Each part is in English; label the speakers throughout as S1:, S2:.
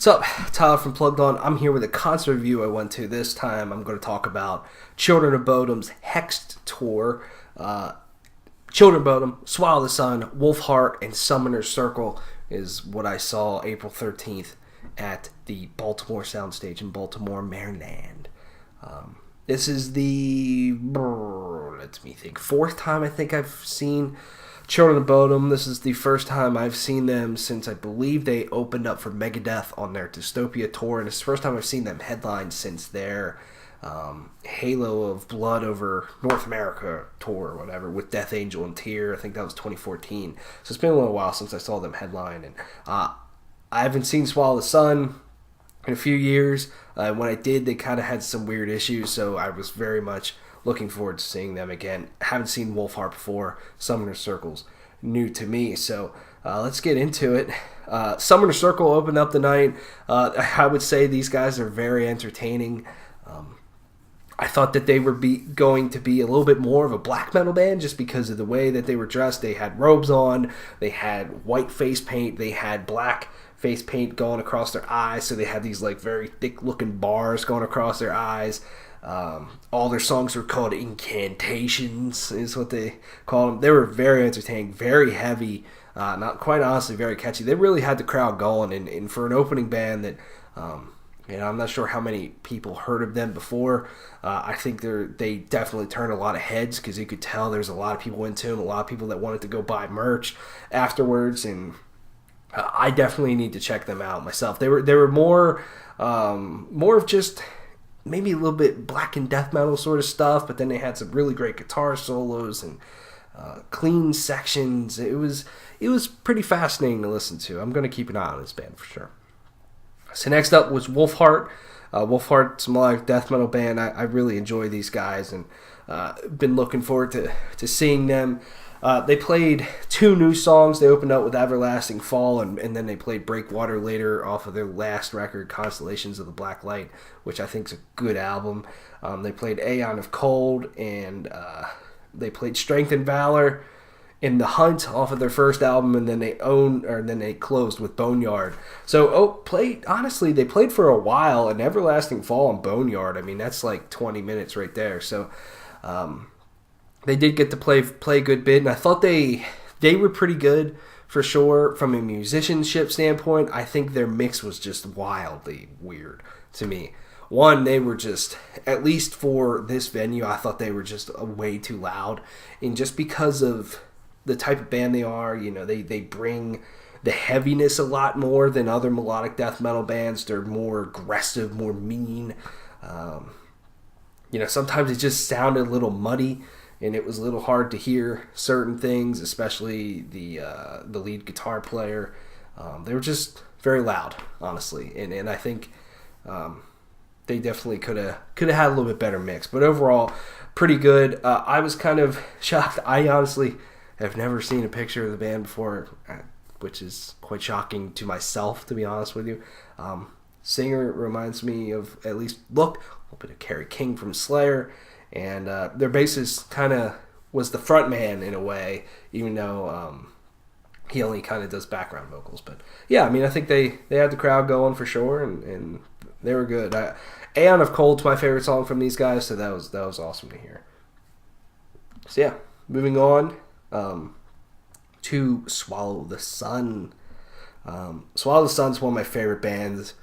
S1: What's up? Tyler from Plugged On. I'm here with a concert review I went to. This time I'm going to talk about Children of Bodom's Hexed Tour. Children of Bodom, Swallow the Sun, Wolfheart, and Summoner's Circle is what I saw April 13th at the Baltimore Soundstage in Baltimore, Maryland. This is the, fourth time I think I've seen Children of Bodom. This is the first time I've seen them since I believe they opened up for Megadeth on their Dystopia tour, and it's the first time I've seen them headline since their Halo of Blood over North America tour or whatever with Death Angel and Tear. I think that was 2014. So it's been a little while since I saw them headline, and I haven't seen Swallow the Sun in a few years. When I did, they kind of had some weird issues, so I was very much looking forward to seeing them again. Haven't seen Wolfheart before. Summoner's Circle's new to me, so let's get into it. Summoner's Circle opened up the night. I would say these guys are very entertaining. I thought that they were going to be a little bit more of a black metal band just because of the way that they were dressed. They had robes on, they had white face paint, they had black face paint going across their eyes, so they had these like very thick looking bars going across their eyes. All their songs were called incantations, is what they called them. They were very entertaining, very heavy, not quite honestly very catchy. They really had the crowd going, and for an opening band that, I'm not sure how many people heard of them before. I think they definitely turned a lot of heads because you could tell there's a lot of people into them, a lot of people that wanted to go buy merch afterwards, and I definitely need to check them out myself. They were more of just maybe a little bit black and death metal sort of stuff, but then they had some really great guitar solos and clean sections. It was pretty fascinating to listen to. I'm going to keep an eye on this band for sure. So next up was Wolfheart. Wolfheart's a melodic death metal band. I really enjoy these guys and been looking forward to seeing them. They played two new songs. They opened up with Everlasting Fall, and then they played Breakwater later off of their last record, Constellations of the Black Light, which I think is a good album. They played Aeon of Cold, and they played Strength and Valor in The Hunt off of their first album, and then they closed with Boneyard. So they played for a while, and Everlasting Fall and Boneyard, I mean, that's like 20 minutes right there. So they did get to play a good bit, and I thought they were pretty good for sure from a musicianship standpoint. I think their mix was just wildly weird to me. One, they were just, at least for this venue, I thought they were just way too loud, and just because of the type of band they are, they bring the heaviness a lot more than other melodic death metal bands. They're more aggressive, more mean. Sometimes it just sounded a little muddy, and it was a little hard to hear certain things, especially the lead guitar player. They were just very loud, honestly, and I think they definitely could have had a little bit better mix. But overall, pretty good. I was kind of shocked. I honestly have never seen a picture of the band before, which is quite shocking to myself, to be honest with you. Singer reminds me of, at least look, a little bit of Kerry King from Slayer, and their bassist kind of was the front man in a way, even though he only kind of does background vocals. But yeah, I mean, I think they had the crowd going for sure, and they were good. Aeon of Cold's my favorite song from these guys, so that was awesome to hear. So yeah, moving on to Swallow the Sun. Swallow the Sun's one of my favorite bands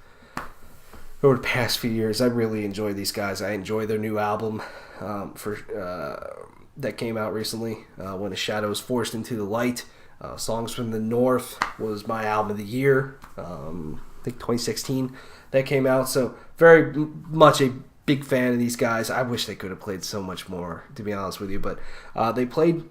S1: over the past few years. I really enjoy these guys. I enjoy their new album that came out recently, When a Shadow is Forced into the Light. Songs from the North was my album of the year. I think 2016 that came out. So very much a big fan of these guys. I wish they could have played so much more, to be honest with you. But they played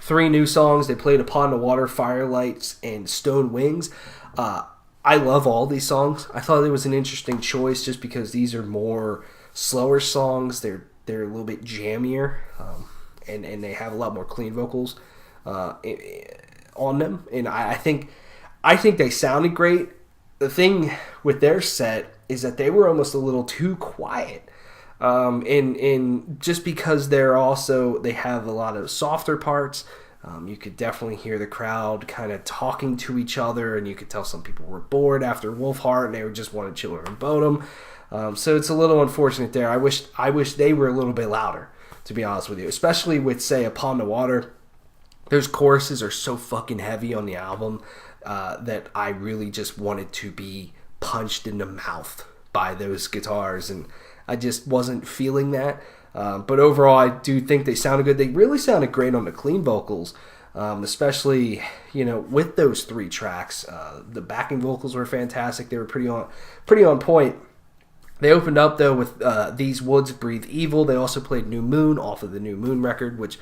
S1: 3 new songs. They played Upon the Water, Firelights, and Stone Wings. I love all these songs. I thought it was an interesting choice just because these are more slower songs. They're a little bit jammier, and they have a lot more clean vocals on them. And I think they sounded great. The thing with their set is that they were almost a little too quiet. And just because they have a lot of softer parts, You could definitely hear the crowd kind of talking to each other, and you could tell some people were bored after Wolfheart and they just wanted Children of Bodom. So it's a little unfortunate there. I wish they were a little bit louder, to be honest with you, especially with, say, Upon the Water. Those choruses are so fucking heavy on the album that I really just wanted to be punched in the mouth by those guitars, and I just wasn't feeling that. But overall, I do think they sounded good. They really sounded great on the clean vocals, especially, with those 3 tracks. The backing vocals were fantastic. They were pretty on point. They opened up, though, with These Woods Breathe Evil. They also played New Moon off of the New Moon record, which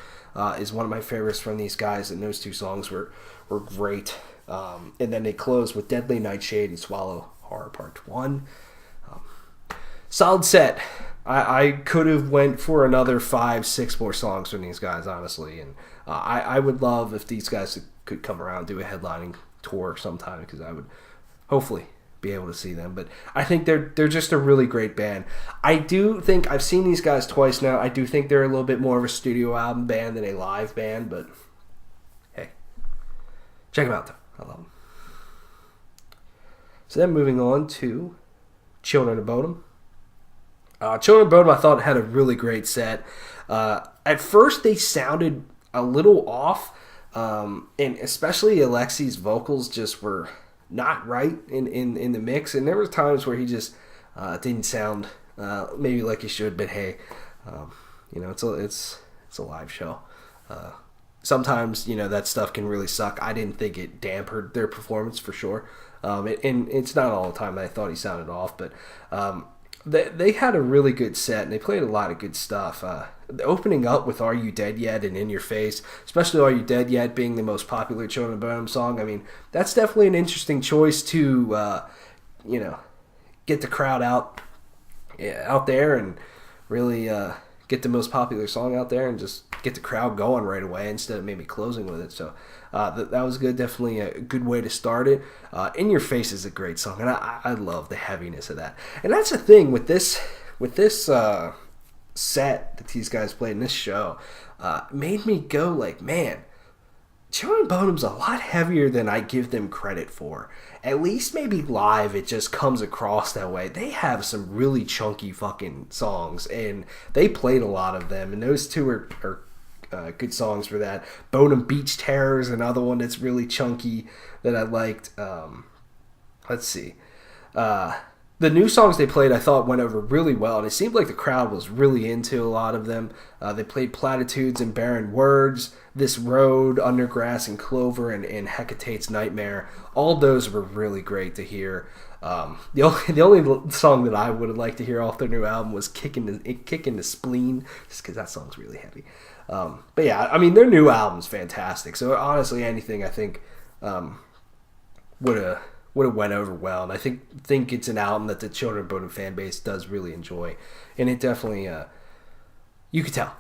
S1: is one of my favorites from these guys, and those 2 songs were great. And then they closed with Deadly Nightshade and Swallow Horror Part 1. Solid set. I could have went for another 5-6 more songs from these guys, honestly, and I would love if these guys could come around and do a headlining tour sometime, because I would hopefully be able to see them. But I think they're just a really great band. I do think I've seen these guys twice now. I do think they're a little bit more of a studio album band than a live band, but hey, check them out though. I love them. So then moving on to Children of Bodom. Children of Bodom, I thought, had a really great set. At first, they sounded a little off, and especially Alexi's vocals just were not right in the mix. And there were times where he just didn't sound maybe like he should. But hey, it's a live show. Sometimes that stuff can really suck. I didn't think it dampened their performance for sure. And it's not all the time that I thought he sounded off, but. They had a really good set, and they played a lot of good stuff. Opening up with Are You Dead Yet and In Your Face, especially Are You Dead Yet being the most popular Children of Bodom song, I mean, that's definitely an interesting choice to, get the crowd out there and really get the most popular song out there and just get the crowd going right away instead of maybe closing with it. So that was good. Definitely a good way to start it. In Your Face is a great song, and I love the heaviness of that. And that's the thing with this set that these guys played in this show, made me go like, man, Children of Bodom's a lot heavier than I give them credit for. At least maybe live it just comes across that way. They have some really chunky fucking songs, and they played a lot of them, and those 2 are good songs for that. Bodom Beach Terror is another one that's really chunky that I liked. Let's see. The new songs they played I thought went over really well, and it seemed like the crowd was really into a lot of them. They played Platitudes and Barren Words, This Road, Undergrass and Clover, and Hecate's Nightmare. All those were really great to hear. The only song that I would have liked to hear off their new album was Kicking the Spleen, just because that song's really heavy. But yeah, I mean, their new album's fantastic. So honestly, anything I think would have went over well, and I think it's an album that the Children of Bodom fan base does really enjoy, and it definitely you could tell,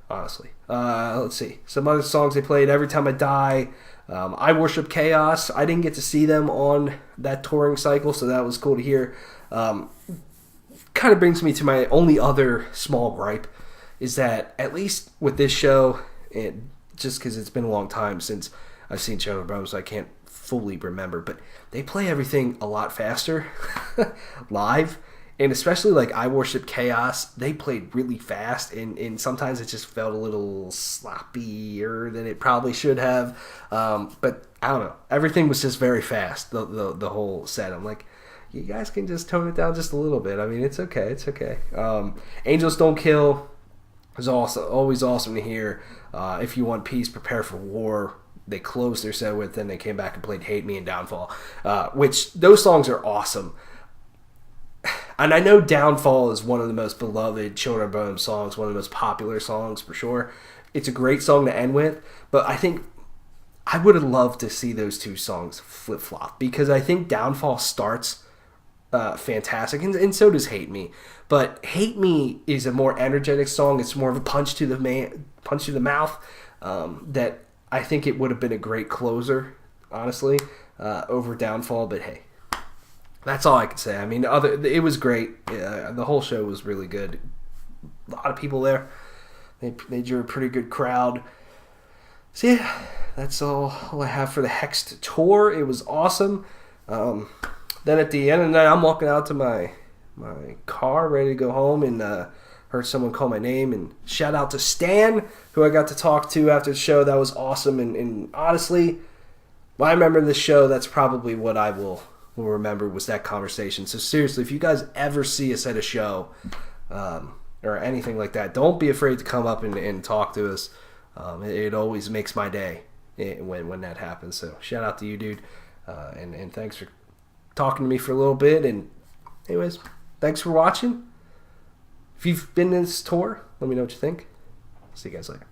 S1: honestly. Let's see some other songs they played. Every Time I Die, I Worship Chaos. I didn't get to see them on that touring cycle, so that was cool to hear. Kind of brings me to my only other small gripe, is that at least with this show, and just because it's been a long time since I've seen Children of Bodom, so I can't fully remember, but they play everything a lot faster live, and especially like I Worship Chaos, they played really fast, and sometimes it just felt a little sloppier than it probably should have. But I don't know, everything was just very fast, the whole set. I'm like, you guys can just tone it down just a little bit. I mean, it's okay. Angels Don't Kill is also always awesome to hear. If You Want Peace, Prepare for War. They closed their set with, then they came back and played Hate Me and Downfall, which those songs are awesome. And I know Downfall is one of the most beloved Children of Bodom songs, one of the most popular songs for sure. It's a great song to end with, but I think I would have loved to see those 2 songs flip-flop, because I think Downfall starts fantastic, and so does Hate Me. But Hate Me is a more energetic song. It's more of a punch to the mouth that I think it would have been a great closer, honestly, over Downfall. But hey, that's all I can say. I mean, it was great. The whole show was really good. A lot of people there. They drew a pretty good crowd. So yeah, that's all I have for the Hexed tour. It was awesome. Then at the end of the night, I'm walking out to my car, ready to go home, and heard someone call my name. And shout out to Stan, who I got to talk to after the show. That was awesome. And honestly, when I remember this show, that's probably what I will remember, was that conversation. So seriously, if you guys ever see us at a show or anything like that, don't be afraid to come up and talk to us. It always makes my day when that happens. So shout out to you, dude, and thanks for talking to me for a little bit. And anyways, thanks for watching. If you've been in this tour, let me know what you think. See you guys later.